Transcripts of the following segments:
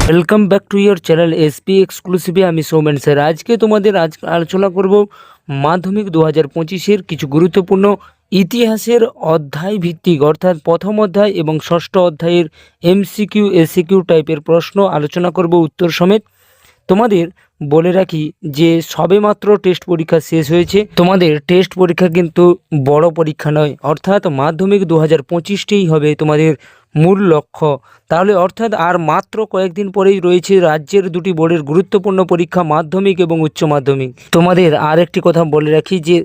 Welcome back to your channel SP এক্সক্লুসিভে। আমি Soumen sir. আজকে তোমাদের আলোচনা করব মাধ্যমিক 2025-এর কিছু গুরুত্বপূর্ণ ইতিহাসের অধ্যায় ভিত্তিক, অর্থাৎ প্রথম অধ্যায় এবং ষষ্ঠ অধ্যায়ের এমসিকিউ এসিকিউ টাইপের প্রশ্ন আলোচনা করব উত্তর সমেত। তোমাদের বলে রাখি যে সবেমাত্র টেস্ট পরীক্ষা শেষ হয়েছে। তোমাদের টেস্ট পরীক্ষা কিন্তু বড় পরীক্ষা নয়, অর্থাৎ মাধ্যমিক 2025টেই হবে তোমাদের মূল লক্ষ্য। তাহলে অর্থাৎ আর মাত্র কয়েকদিন পরেই রয়েছে রাজ্যের দুটি বোর্ডের গুরুত্বপূর্ণ পরীক্ষা, মাধ্যমিক এবং উচ্চ মাধ্যমিক। তোমাদের আর একটি কথা বলে রাখি যে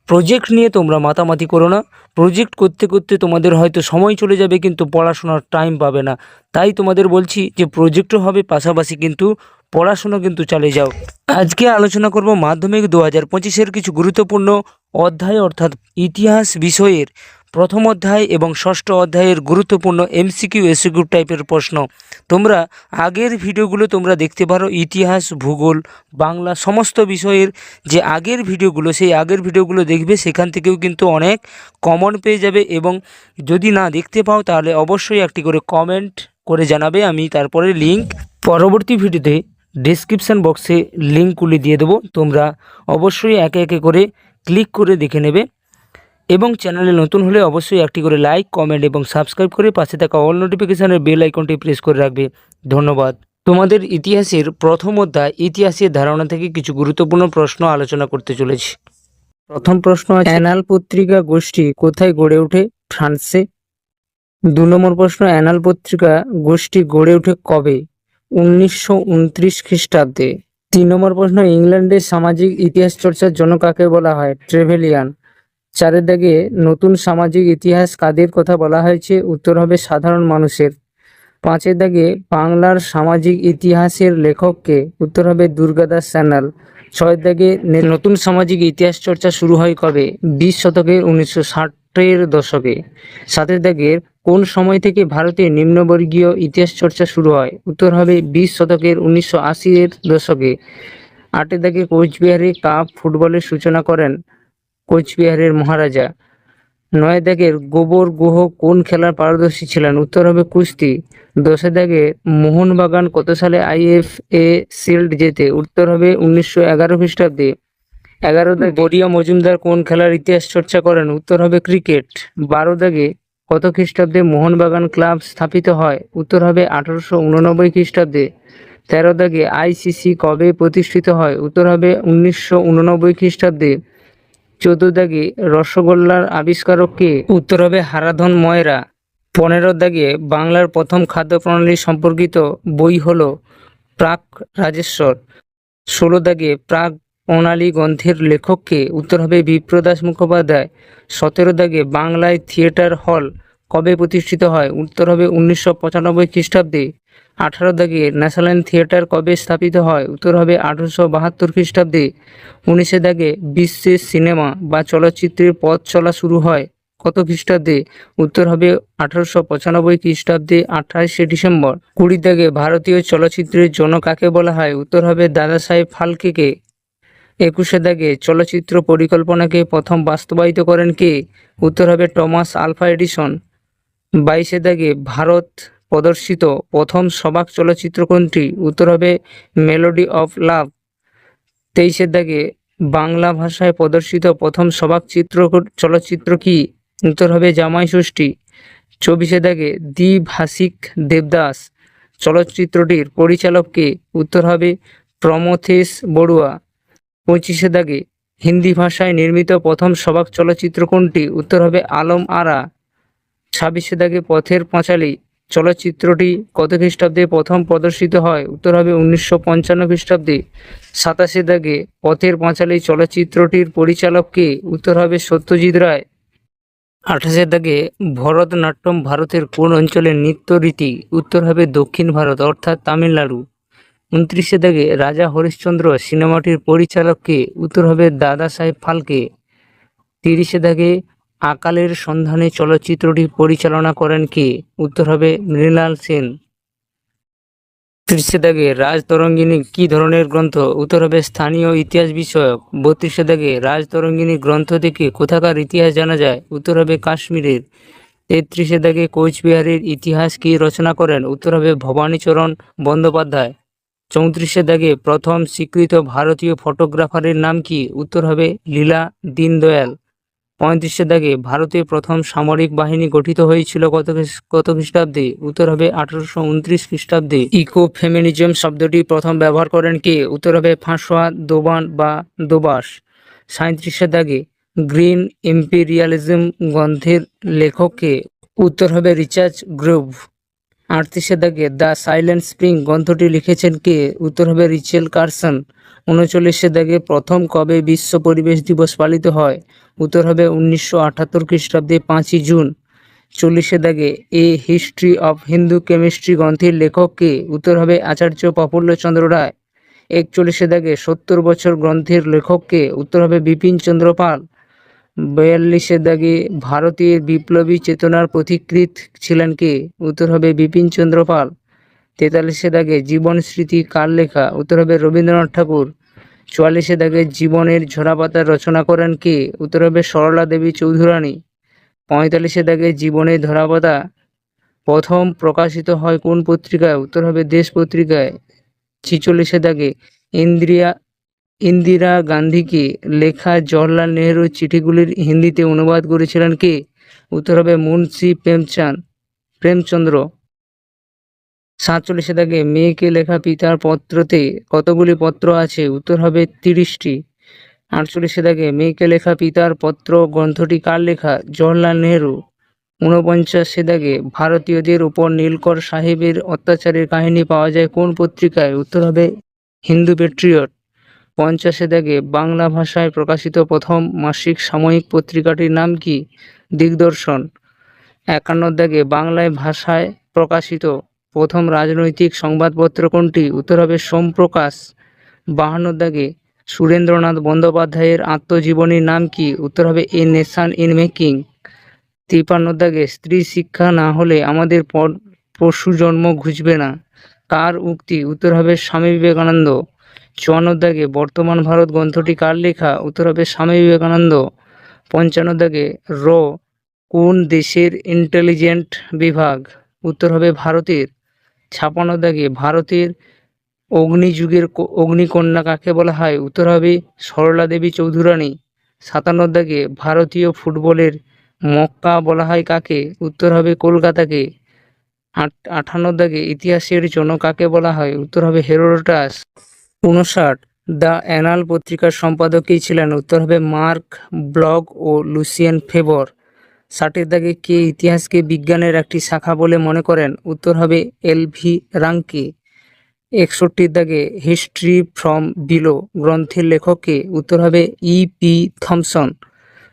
প্রজেক্ট নিয়ে তোমরা মাতামাতি করো না। প্রজেক্ট করতে করতে তোমাদের হয়তো সময় চলে যাবে, কিন্তু পড়াশোনার টাইম পাবে না। তাই তোমাদের বলছি যে প্রজেক্টও হবে, পাশাপাশি কিন্তু পড়াশোনা কিন্তু চালিয়ে যাও। আজকে আলোচনা করব মাধ্যমিক 2025-এর কিছু গুরুত্বপূর্ণ অধ্যায়, অর্থাৎ ইতিহাস বিষয়ের প্রথম অধ্যায় এবং ষষ্ঠ অধ্যায়ের গুরুত্বপূর্ণ এমসিকিউ এসিকিউ টাইপের প্রশ্ন। তোমরা আগের ভিডিওগুলো তোমরা দেখতে পারো, ইতিহাস, ভূগোল, বাংলা সমস্ত বিষয়ের যে আগের ভিডিওগুলো, সেই আগের ভিডিওগুলো দেখবে, সেখান থেকেও কিন্তু অনেক কমন পেয়ে যাবে। এবং যদি না দেখতে পাও তাহলে অবশ্যই একটি করে কমেন্ট করে জানাবে, আমি তারপরে লিঙ্ক পরবর্তী ভিডিওতে ডেসক্রিপশান বক্সে লিঙ্কগুলি দিয়ে দেবো। তোমরা অবশ্যই একে একে করে ক্লিক করে দেখে নেবে। এবং চ্যানেলে নতুন হলে অবশ্যই একটি করে লাইক, কমেন্ট এবং সাবস্ক্রাইব করে পাশে থাকা অল নোটিফিকেশানের বেল আইকনটি প্রেস করে রাখবে। ধন্যবাদ। তোমাদের ইতিহাসের প্রথম অধ্যায় ইতিহাসের ধারণা থেকে কিছু গুরুত্বপূর্ণ প্রশ্ন আলোচনা করতে চলেছি। প্রথম প্রশ্ন আছে, অ্যানাল পত্রিকা গোষ্ঠী কোথায় গড়ে ওঠে? ফ্রান্সে। 2 নম্বর প্রশ্ন, অ্যানাল পত্রিকা গোষ্ঠী গড়ে ওঠে কবে? 1929 খ্রিস্টাব্দে। 3 নম্বর প্রশ্ন, ইংল্যান্ডের সামাজিক ইতিহাস চর্চার জনক কাকে বলা হয়? ট্রেভেলিয়ান। 4 দাগে, নতুন সামাজিক ইতিহাস কাদের কথা বলা হয়েছে? উত্তর হবে সাধারণ মানুষের। 5 দাগে, বাংলার সামাজিক ইতিহাসের লেখককে? উত্তর হবে দুর্গাদাস সান্যাল। 6 দাগে, নতুন সামাজিক ইতিহাস চর্চা শুরু হয় কবে? 20 শতকের 1960-এর দশকে। 7 দাগের, কোন সময় থেকে ভারতে নিম্নবর্গীয় ইতিহাস চর্চা শুরু হয়? উত্তর হবে 20 শতকের 1980-এর দশকে। 8 দাগে, কোচবিহারে কাপ ফুটবলের সূচনা করেন কোচবিহারের মহারাজা। 9 দাগের, গোবর গুহ কোন খেলার পারদর্শী ছিলেন? উত্তর হবে কুস্তি। 10 দাগে, মোহনবাগান কত সালে IFA শিল্ড জেতে? উত্তর হবে 1911 খ্রিস্টাব্দে। 11 দাগে, বরিয়া মজুমদার কোন খেলার ইতিহাস চর্চা করেন? উত্তর হবে ক্রিকেট। 12 দাগে, কত খ্রিস্টাব্দে মোহনবাগান ক্লাব স্থাপিত হয়? উত্তর হবে 1889 খ্রিস্টাব্দে। 13 দাগে, ICC কবে প্রতিষ্ঠিত হয়? উত্তর হবে 1989 খ্রিস্টাব্দে। 14 দাগে, রসগোল্লার আবিষ্কারক কে? উত্তর হবে হারাধন ময়রা। 15 দাগে, বাংলার প্রথম খাদ্য প্রণালী সম্পর্কিত বই হল প্রাক রাজেশ্বর। 16 দাগে, প্রাক প্রণালী গ্রন্থের লেখক কে? উত্তর হবে বিপ্রদাস মুখোপাধ্যায়। 17 দাগে, বাংলায় থিয়েটার হল কবে প্রতিষ্ঠিত হয়? উত্তর হবে 1995 খ্রিস্টাব্দে। 18 দাগে, ন্যাশনাল থিয়েটার কবে স্থাপিত হয়? উত্তর হবে 1872 খ্রিস্টাব্দে। 19 দাগে, বিশ্বের সিনেমা বা চলচ্চিত্রের পথ চলা শুরু হয় কত খ্রিস্টাব্দে? উত্তর হবে 1895 খ্রিস্টাব্দে 28শে ডিসেম্বর। 20 দাগে, ভারতীয় চলচ্চিত্রের জনক কাকে বলা হয়? উত্তর হবে দাদা সাহেব ফালকেকে। 21 দাগে, চলচ্চিত্র পরিকল্পনাকে প্রথম বাস্তবায়িত করেন কে? উত্তর হবে টমাস আলভা এডিসন। 22 দাগে, ভারত প্রদর্শিত প্রথম সবাক চলচ্চিত্র কোনটি? উত্তর হবে মেলোডি অফ লাভ। 23 দাগে, বাংলা ভাষায় প্রদর্শিত প্রথম সবাক চলচ্চিত্র কি? উত্তর হবে জামাই ষষ্ঠী। 24 দাগে, দ্বিভাষিক দেবদাস চলচ্চিত্রটির পরিচালক কে? উত্তর হবে প্রমথেশ বড়ুয়া। 25 দাগে, হিন্দি ভাষায় নির্মিত প্রথম সবাক চলচ্চিত্র কোনটি? উত্তর হবে আলম আরা। 26 দাগে, পথের পাঁচালী চলচ্চিত্রটি কত খ্রিস্টাব্দে প্রথম প্রদর্শিত হয়? উত্তর হবে 1955 খ্রিস্টাব্দে। 27 দাগে, পথের পাঁচালী চলচ্চিত্রটির পরিচালক কে? উত্তর হবে সত্যজিৎ রায়। 28 দাগে, ভরতনাট্যম ভারতের কোন অঞ্চলের নৃত্য রীতি? উত্তর হবে দক্ষিণ ভারত, অর্থাৎ তামিলনাড়ু। 29 দাগে, রাজা হরিশ্চন্দ্র সিনেমাটির পরিচালক কে? উত্তর হবে দাদা সাহেব ফালকে। 30 দাগে, আকালের সন্ধানে চলচ্চিত্রটি পরিচালনা করেন কে? উত্তর হবে মৃণাল সেন। 30 দাগে, রাজতরঙ্গিনী কি ধরনের গ্রন্থ? উত্তর হবে স্থানীয় ইতিহাস বিষয়ক। 32 দাগে, রাজতরঙ্গিনী গ্রন্থ থেকে কোথাকার ইতিহাস জানা যায়? উত্তর হবে কাশ্মীরের। 33 দাগে কোচবিহারের ইতিহাস কি রচনা করেন? উত্তর হবে ভবানীচরণ বন্দ্যোপাধ্যায়। 34 দাগে প্রথম স্বীকৃত ভারতীয় ফটোগ্রাফারের নাম কি? উত্তর হবে লীলা দীনদয়াল। 35 দাগে ভারতের প্রথম সামরিক বাহিনী গঠিত হয়েছিল কত খ্রিস্টাব্দে? উত্তর হবে 1829 খ্রিস্টাব্দে। ইকো ফেমিনিজম শব্দটি প্রথম ব্যবহার করেন কে? উত্তর হবে ফ্রাঁসোয়া দোবান বা দোবাস। 37 দাগে গ্রিন ইম্পেরিয়ালিজম গ্রন্থের লেখক কে? উত্তর হবে রিচার্ড গ্রোভ। 38 দাগে দ্য সাইলেন্ট স্প্রিং গ্রন্থটি লিখেছেন কে? উত্তর হবে রিচেল কারসন। 39 দাগে প্রথম কবে বিশ্ব পরিবেশ দিবস পালিত হয়? উত্তর হবে 1978 খ্রিস্টাব্দে 5ই জুন। 40 দাগে a history of Hindu chemistry গ্রন্থের লেখক কে? উত্তর হবে আচার্য প্রফুল্লচন্দ্র রায়। 41 দাগে 70 বছর গ্রন্থের লেখক কে? উত্তর হবে বিপিন চন্দ্র পাল। 42 দাগে ভারতীয় বিপ্লবী চেতনার পথিকৃৎ ছিলেন কে? উত্তর হবে বিপিন চন্দ্র পাল। 43 দাগে জীবন স্মৃতি কার লেখা? উত্তর হবে রবীন্দ্রনাথ ঠাকুর। 44 দাগে জীবনের ঝরাপাতা রচনা করেন কে? উত্তর হবে সরলা দেবী চৌধুরানী। 45 দাগে জীবনের ঝরাপাতা প্রথম প্রকাশিত হয় কোন পত্রিকায়? উত্তর হবে দেশ পত্রিকায়। 46 দাগে ইন্দিরা গান্ধীকে লেখা জওহরলাল নেহরুর চিঠিগুলির হিন্দিতে অনুবাদ করেছিলেন কে? উত্তর হবে মুন্সি প্রেমচন্দ্র। 47 দাগে মেয়েকে লেখা পিতার পত্রতে কতগুলি পত্র আছে? উত্তর হবে 30টি। 48 দাগে মেয়েকে লেখা পিতার পত্র গ্রন্থটি কার লেখা? জওহরলাল নেহরু। 49 দাগে ভারতীয়দের উপর নীলকর সাহেবের অত্যাচারের কাহিনী পাওয়া যায় কোন পত্রিকায়? উত্তর হবে হিন্দু পেট্রিয়ট। 50 দাগে বাংলা ভাষায় প্রকাশিত প্রথম মাসিক সাময়িক পত্রিকাটির নাম কি? দিগদর্শন। 51 দাগে বাংলায় ভাষায় প্রকাশিত প্রথম রাজনৈতিক সংবাদপত্র কোনটি? উত্তর হবে সোমপ্রকাশ। 52 দাগে সুরেন্দ্রনাথ বন্দ্যোপাধ্যায়ের আত্মজীবনীর নাম কি? উত্তর হবে এ নেশন ইন মেকিং। 53 দাগে স্ত্রী শিক্ষা না হলে আমাদের পশু জন্ম ঘুচবে না কার উক্তি? উত্তর হবে স্বামী বিবেকানন্দ। 54 দাগে বর্তমান ভারত গ্রন্থটি কার লেখা? উত্তর হবে স্বামী বিবেকানন্দ। 55 দাগে র কোন দেশের ইন্টেলিজেন্ট বিভাগ? উত্তর হবে ভারতের। 56 দাগে ভারতের অগ্নিযুগের অগ্নিকন্যা কাকে বলা হয়? উত্তর হবে সরলা দেবী চৌধুরানী। 57 দাগে ভারতীয় ফুটবলের মক্কা বলা হয় কাকে? উত্তর হবে কলকাতাকে। 58 দাগে ইতিহাসের জনক কাকে বলা হয়? উত্তর হবে হেরোডোটাস। 59 দ্য অ্যানাল পত্রিকার সম্পাদক কে ছিলেন? উত্তর হবে মার্ক ব্লগ ও লুসিয়ান ফেবর। 60 দাগে কে ইতিহাসকে বিজ্ঞানের একটি শাখা বলে মনে করেন? উত্তর হবে এলভি রাঙ্কে। 61 দাগে হিস্ট্রি ফ্রম বিলো গ্রন্থের লেখক কে? উত্তর হবে ই.পি. থমসন।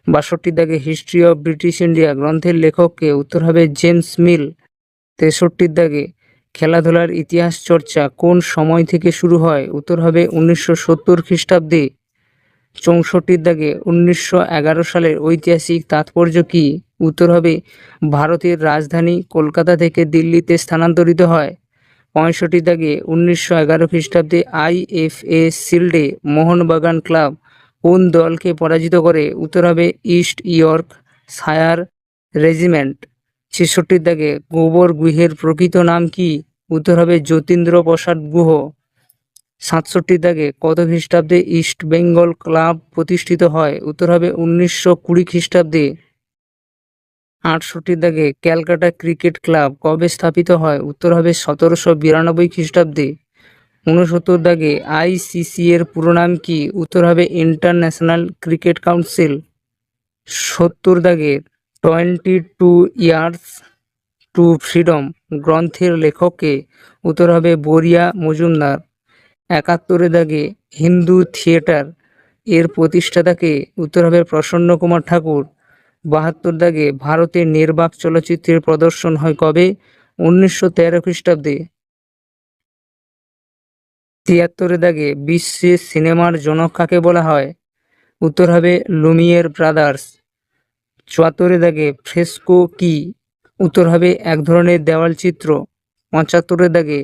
62 দাগে হিস্ট্রি অফ ব্রিটিশ ইন্ডিয়া গ্রন্থের লেখক কে? উত্তর হবে জেমস মিল। 63 দাগে খেলাধুলার ইতিহাস চর্চা কোন সময় থেকে শুরু হয়? উত্তর হবে 1970 খ্রিস্টাব্দে। 64 দাগে 1911 সালের ঐতিহাসিক তাৎপর্য কি? উত্তর হবে ভারতের রাজধানী কলকাতা থেকে দিল্লিতে স্থানান্তরিত হয়। 65 দাগে 1911 খ্রিস্টাব্দে আইএফএ শিল্ডে মোহনবাগান ক্লাব কোন দলকে পরাজিত করে? উত্তর হবে ইস্ট ইয়র্ক শায়ার রেজিমেন্ট। 66 দাগে গোবর গুহের প্রকৃত নাম কি? উত্তর হবে যতীন্দ্র প্রসাদ গুহ। 67 দাগে কত খ্রিস্টাব্দে ইস্ট বেঙ্গল ক্লাব প্রতিষ্ঠিত হয়? উত্তর হবে 1920 খ্রিস্টাব্দে। 68 দাগে ক্যালকাটা ক্রিকেট ক্লাব কবে স্থাপিত হয়? উত্তর হবে 1792 খ্রিস্টাব্দে। 69 দাগে আইসিসি এর পুরো নাম কি? উত্তর হবে ইন্টারন্যাশনাল ক্রিকেট কাউন্সিল। 70 দাগে 22 ইয়ার্স টু ফ্রিডম গ্রন্থের লেখক কে? উত্তর হবে বরিয়া মজুমদার। 71 দাগে হিন্দু থিয়েটার এর প্রতিষ্ঠাতা কে? উত্তর হবে প্রসন্ন কুমার ঠাকুর। 72 দাগে ভারতের নির্বাক চলচ্চিত্রের প্রদর্শন হয় কবে? 1913 খ্রিস্টাব্দে। 73 দাগে বিশ্বের সিনেমার জনক কাকে বলা হয়? উত্তর হবে লুমিয়ের ব্রাদার্স। 74 দাগে ফ্রেস্কো কি? উত্তর হবে এক ধরনের দেওয়াল চিত্র। 75 দাগে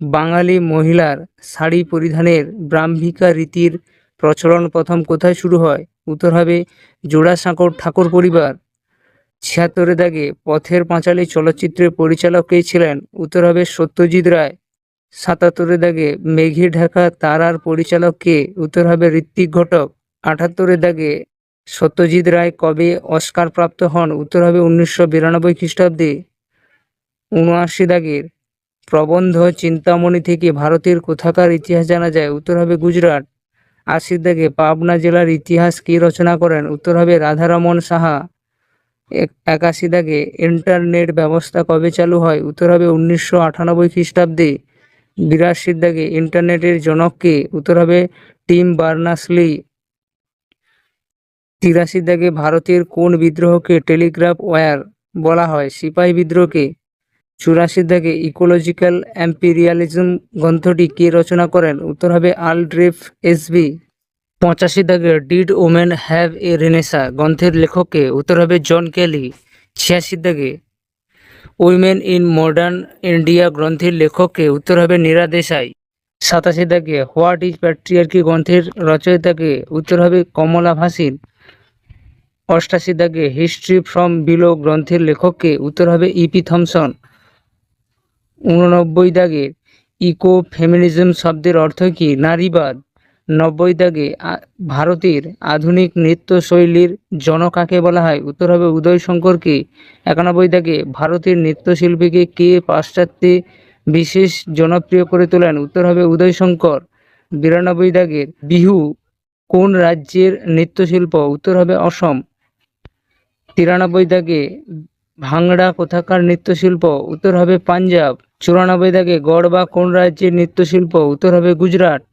বাঙালি মহিলার শাড়ি পরিধানের ব্রাহ্মিকা রীতির প্রচলন প্রথম কোথায় শুরু হয়? উত্তর হবে জোড়াসাঁকোর ঠাকুর পরিবার। 76 দাগে পথের পাঁচালী চলচ্চিত্রের পরিচালক কে ছিলেন? উত্তর হবে সত্যজিৎ রায়। 77 দাগে মেঘে ঢাকা তারার পরিচালক কে? উত্তর হবে ঋত্বিক ঘটক। 78 দাগে সত্যজিৎ রায় কবে অস্কার প্রাপ্ত হন? উত্তর হবে 1992 খ্রিস্টাব্দে। 79 দাগের প্রবন্ধ চিন্তামণি থেকে ভারতের কোথাকার ইতিহাস জানা যায়? উত্তর হবে গুজরাট। 80 দাগে পাবনা জেলার ইতিহাস কে রচনা করেন? উত্তর হবে রাধারমণ সাহা। 81 দাগে ইন্টারনেট ব্যবস্থা কবে চালু হয়? উত্তর হবে 1998 খ্রিস্টাব্দে। 82 দাগে ইন্টারনেটের জনক কে? উত্তর হবে টিম বার্নার্স-লি। 83 দাগে ভারতের কোন বিদ্রোহকে টেলিগ্রাফ ওয়ার বলা হয়? সিপাহী বিদ্রোহকে। 84 দাগে ইকোলজিক্যাল এম্পিরিয়ালিজম গ্রন্থটি কে রচনা করেন? উত্তর হবে আলড্রেফ এসবি। 85 দাগে did women have a Renaissance গ্রন্থের লেখক কে? উত্তর হবে জন কেলি। 86 দাগে উইমেন ইন মডার্ন ইন্ডিয়া গ্রন্থের লেখক কে? উত্তর হবে নীরা দেশাই। 87 দাগে হোয়াট ইজ প্যাট্রিয়ার্কি গ্রন্থের রচয়িতা কে? উত্তর হবে কমলা ভাসিন। 88 দাগে হিস্ট্রি ফ্রম বিলো গ্রন্থের লেখক কে? উত্তর হবে ইপি থমসন। 89 দাগে ইকো ফেমিনিজম শব্দের অর্থ কি? নারীবাদ। 90 দাগে ভারতের আধুনিক নৃত্যশৈলীর জনক কাকে বলা হয়? উত্তর হবে উদয় শঙ্করকে। 91 দাগে ভারতের নৃত্যশিল্পীকে কে পাশ্চাত্যে বিশেষ জনপ্রিয় করে তোলেন? উত্তর হবে উদয় শঙ্কর। 92 দাগের বিহু কোন রাজ্যের নৃত্যশিল্প? উত্তর হবে অসম। 93 দাগে ভাংড়া কোথাকার নৃত্যশিল্প? উত্তর হবে পাঞ্জাব। 94 দাগে গরবা কোন রাজ্যের নৃত্যশিল্প? উত্তর হবে গুজরাট।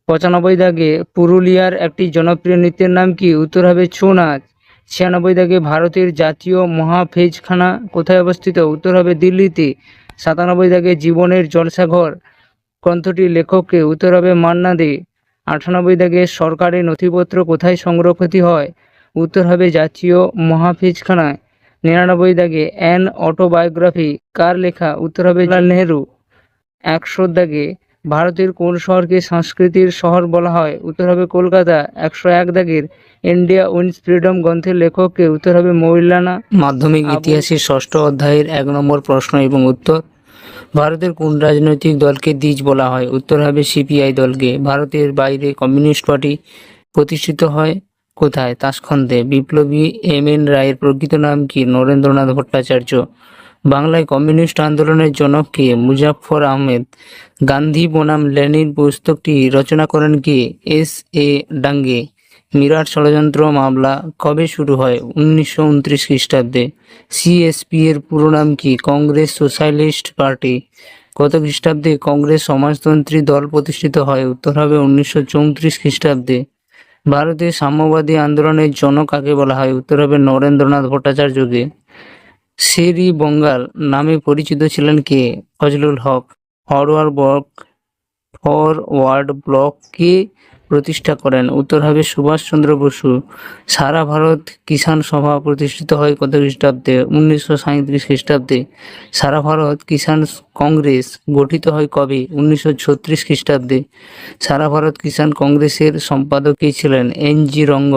95 দাগে পুরুলিয়ার একটি জনপ্রিয় নৃত্যের নাম কি? উত্তর হবে ছৌ নাচ। 96 দাগে ভারতের জাতীয় মহাফেজখানা কোথায় অবস্থিত? উত্তর হবে দিল্লিতে। 97 দাগে জীবনের জলসাঘর গ্রন্থটির লেখক কে? উত্তর হবে মান্না দে। 98 দাগে সরকারি নথিপত্র কোথায় সংরক্ষিত হয়? উত্তর হবে জাতীয় মহাফেজখানায়। 99 দাগে অ্যান অটোবায়োগ্রাফি কার লেখা? উত্তর হবে জওহরলাল নেহেরু। 100 দাগে ভারতের কোন শহরকে সংস্কৃতির শহর বলা হয়? উত্তর হবে কলকাতা। 101 দাগের ইন্ডিয়া উইন্স ফ্রিডম গ্রন্থের লেখক কে? উত্তর হবে মৌলানা মাধ্যমিক ইতিহাসের 6ষ্ঠ অধ্যায়ের 1 নম্বর প্রশ্ন এবং উত্তর। ভারতের কোন রাজনৈতিক দলকে দ্বিজ বলা হয়? উত্তর হবে সিপিআই দলকে। ভারতের বাইরে কমিউনিস্ট পার্টি প্রতিষ্ঠিত হয় কোথায়? তাশখন্দে। বিপ্লবী এম.এন. রায়ের প্রকৃত নাম কি? নরেন্দ্রনাথ ভট্টাচার্য। বাংলায় কমিউনিস্ট আন্দোলনের জনক কে? মুজাফফর আহমেদ। গান্ধী বনাম লেনিন পুস্তকটি রচনা করেন কে? এস.এ. ডাঙ্গে। মিরাট ষড়যন্ত্র মামলা কবে শুরু হয়? 1929 খ্রিস্টাব্দে। সিএসপি এর পুরো নাম কি? Congress socialist party. কত খ্রিস্টাব্দে কংগ্রেস সমাজতন্ত্রী দল প্রতিষ্ঠিত হয়? উত্তর হবে 1934 খ্রিস্টাব্দে। ভারতের সাম্যবাদী আন্দোলনের জনক কাকে বলা হয়? উত্তর হবে নরেন্দ্রনাথ ভট্টাচার্যকে। শের-ই বঙ্গাল নামে পরিচিত ছিলেন কে? ফজলুল হক। ফরওয়ার্ড ব্লক কে প্রতিষ্ঠা করেন? উত্তর হবে সুভাষচন্দ্র বসু। সারা ভারত কিষাণ সভা প্রতিষ্ঠিত হয় কত খ্রিস্টাব্দে? 1937 খ্রিস্টাব্দে। সারা ভারত কিষাণ কংগ্রেস গঠিত হয় কবে? 1936 খ্রিস্টাব্দে। সারা ভারত কিষাণ কংগ্রেসের সম্পাদক কে ছিলেন? এন.জি. রঙ্গ।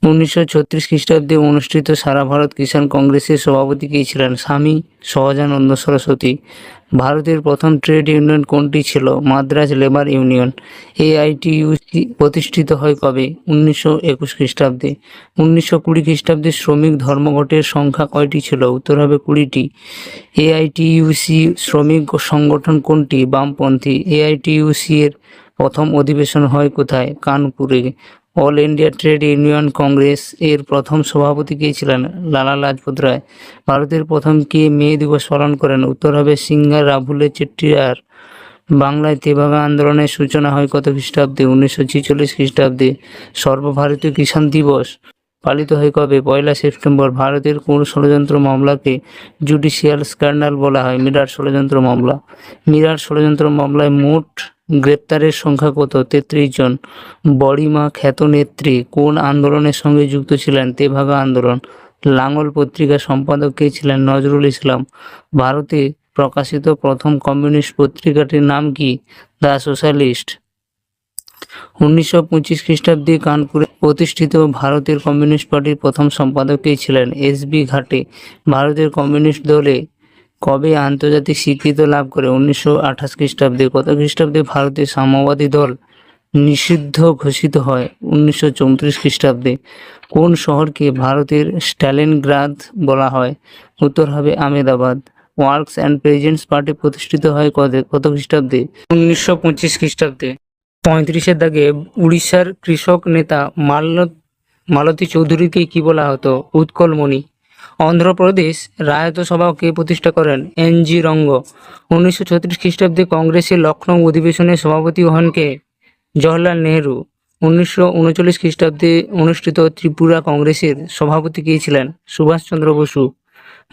1936 খ্রিস্টাব্দে অনুষ্ঠিত সারা ভারত কিষাণ কংগ্রেসের সভাপতি কে ছিলেন? স্বামী সহজানন্দ সরস্বতী। ভারতের প্রথম ট্রেড ইউনিয়ন কোনটি ছিল? Madras labour union. এআইটিইউসি প্রতিষ্ঠিত হয় কবে? 1921 খ্রিস্টাব্দে। 1920 খ্রিস্টাব্দে শ্রমিক ধর্মঘটের সংখ্যা কয়টি ছিল? উত্তর হবে 20টি। এআইটিইউসি শ্রমিক সংগঠন কোনটি? বামপন্থী। এআইটিইউসি এর প্রথম অধিবেশন হয় কোথায়? কানপুরে। All India trade union Congress এর প্রথম সভাপতি কে ছিলেন? লালা লাজপত রায়। ভারতের প্রথম কে মে দিবস পালন করেন? উত্তর হবে সিঙ্গার রাভুলে চেট্টিয়ার। বাংলায় তেভাগা আন্দোলনের সূচনা হয় কত খ্রিস্টাব্দে? 1946 খ্রিস্টাব্দে। সর্বভারতীয় কিষাণ দিবস পালিত হয় কবে? 1 সেপ্টেম্বর। ভারতের কোন ষড়যন্ত্র মামলাকে জুডিশিয়াল স্ক্যান্ডাল বলা হয়? মিরাট ষড়যন্ত্র মামলা। মিরাট ষড়যন্ত্র মামলায় মোট গ্রেপ্তারের সংখ্যা কত? 33 জন। বড়িমা খ্যাতনেত্রী কোন আন্দোলনের সঙ্গে যুক্ত ছিলেন? তেভাগা আন্দোলন। লাঙল পত্রিকার সম্পাদক কে ছিলেন? নজরুল ইসলাম। ভারতে প্রকাশিত প্রথম কমিউনিস্ট পত্রিকাটির নাম কি? The socialist. 1925 খ্রিস্টাব্দে কানপুরে প্রতিষ্ঠিত ভারতের কমিউনিস্ট পার্টির প্রথম সম্পাদক কে ছিলেন? এস.বি. ঘাটে। ভারতের কমিউনিস্ট দলে কবে আন্তর্জাতিক স্বীকৃতি লাভ করে? 1928 খ্রিস্টাব্দে। কত খ্রিস্টাব্দে ভারতের সাম্যবাদী দল নিষিদ্ধ ঘোষিত হয়? 1934 খ্রিস্টাব্দে। কোন শহরকে ভারতের স্ট্যালিনগ্রাদ বলা হয়? উত্তর হবে Ahmedabad. Works and presents party প্রতিষ্ঠিত হয় কত খ্রিস্টাব্দে? 1925 খ্রিস্টাব্দে। 35-এর দাগে উড়িষ্যার কৃষক নেতা মালতী চৌধুরীকে কি বলা হতো? উৎকলমণি। অন্ধ্রপ্রদেশ রায়ত সভা কে প্রতিষ্ঠা করেন? এন.জি. রঙ্গ। 1936 খ্রিস্টাব্দে কংগ্রেসের লখনৌ অধিবেশনের সভাপতি হন কে? জওহরলাল নেহেরু। 1939 খ্রিস্টাব্দে অনুষ্ঠিত ত্রিপুরা কংগ্রেসের সভাপতি কে ছিলেন? সুভাষচন্দ্র বসু।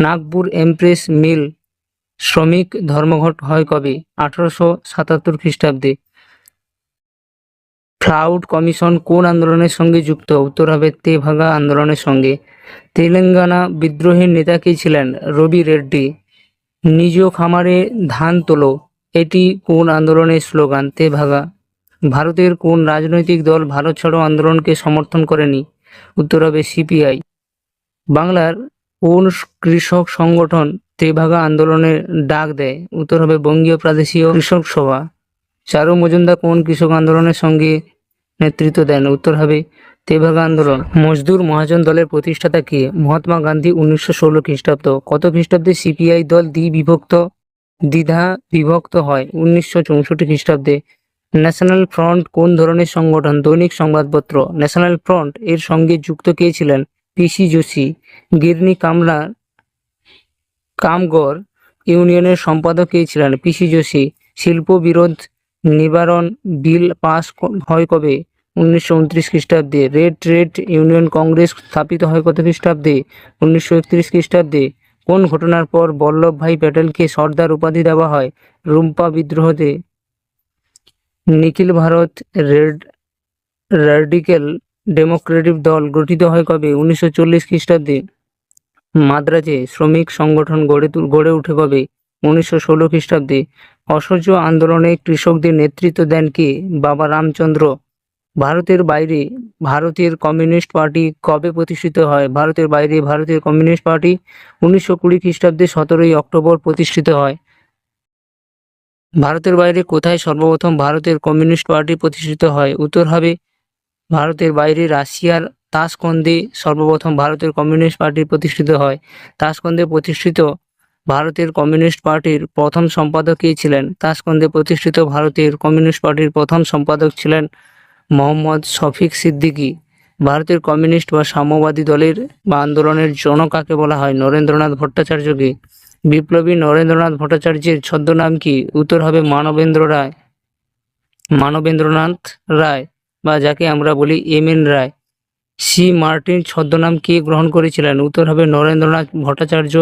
নাগপুর এমপ্রেস মিল শ্রমিক ধর্মঘট হয় কবে? 1877 খ্রিস্টাব্দে। ফ্লাউড কমিশন কোন আন্দোলনের সঙ্গে যুক্ত? উত্তর হবে তেভাগা আন্দোলনের সঙ্গে। তেলেঙ্গানা বিদ্রোহের নেতা কে ছিলেন? রবি রেড্ডি। নিজ খামারে ধান তোলো, এটি কোন আন্দোলনের স্লোগান? তেভাগা। ভারতের কোন রাজনৈতিক দল ভারত ছাড়ো আন্দোলনকে সমর্থন করেনি? উত্তর হবে সিপিআই। বাংলার কোন কৃষক সংগঠন তেভাগা আন্দোলনের ডাক দেয়? উত্তর হবে বঙ্গীয় প্রাদেশীয় কৃষক সভা। চারু মজুমদার কোন কৃষক আন্দোলনের সঙ্গে নেতৃত্ব দেন? উত্তর হবে তেভাগা আন্দোলন। মজদুর মহাজন দলের প্রতিষ্ঠাতা কে? মহাত্মা গান্ধী। 1916 খ্রিস্টাব্দ। কত খ্রিস্টাব্দে সিপিআই দল দ্বিধা বিভক্ত হয়? 1964 খ্রিস্টাব্দে। ন্যাশনাল ফ্রন্ট কোন ধরনের সংগঠন? দৈনিক সংবাদপত্র। ন্যাশনাল ফ্রন্ট এর সঙ্গে যুক্ত কে ছিলেন? পিসি যোশী। গিরনি কামগর ইউনিয়নের সম্পাদক কে ছিলেন? পিসি যোশী। শিল্প বিরোধ নিবারণ বিল পাস হয় কবে? 1929 খ্রিস্টাব্দে। রেড ইউনিয়ন কংগ্রেস স্থাপিত হয় কত খ্রিস্টাব্দে? 1931 খ্রিস্টাব্দে। কোন ঘটনার পর বল্লভভাই প্যাটেলকে সর্দার উপাধি দেওয়া হয়? রুম্পা বিদ্রোহতে। নিখিল ভারত র্যাডিক্যাল ডেমোক্রেটিক দল গঠিত হয় কবে? 1940 খ্রিস্টাব্দে। মাদ্রাজে শ্রমিক সংগঠন গড়ে উঠে কবে? 1916 খ্রিস্টাব্দে। অসহযোগ আন্দোলনে কৃষকদের নেতৃত্ব দেন কে? বাবা রামচন্দ্র। ভারতের বাইরে ভারতের কমিউনিস্ট পার্টি কবে প্রতিষ্ঠিত হয়? ভারতের বাইরে ভারতের কমিউনিস্ট পার্টি 1920 খ্রিস্টাব্দে 17 অক্টোবর প্রতিষ্ঠিত হয়। ভারতের বাইরে কোথায় সর্বপ্রথম ভারতের কমিউনিস্ট পার্টি প্রতিষ্ঠিত হয়? উত্তর হবে ভারতের বাইরে রাশিয়ার তাশকন্দে সর্বপ্রথম ভারতের কমিউনিস্ট পার্টি প্রতিষ্ঠিত হয়। তাশকন্দে প্রতিষ্ঠিত ভারতের কমিউনিস্ট পার্টির প্রথম সম্পাদক কে ছিলেন? তাশকন্দে প্রতিষ্ঠিত ভারতের কমিউনিস্ট পার্টির প্রথম সম্পাদক ছিলেন মোহাম্মদ শফিক সিদ্দিকী। ভারতের কমিউনিস্ট বা সাম্যবাদী দলের বা আন্দোলনের জনক কাকে বলা হয়? নরেন্দ্রনাথ ভট্টাচার্যকে। বিপ্লবী নরেন্দ্রনাথ ভট্টাচার্যের ছদ্মনাম কি? উত্তর হবে মানবেন্দ্রনাথ রায়, বা যাকে আমরা বলি এম.এন. রায়। সি মার্টিন ছদ্মনাম কে গ্রহণ করেছিলেন? উত্তর হবে নরেন্দ্রনাথ ভট্টাচার্য।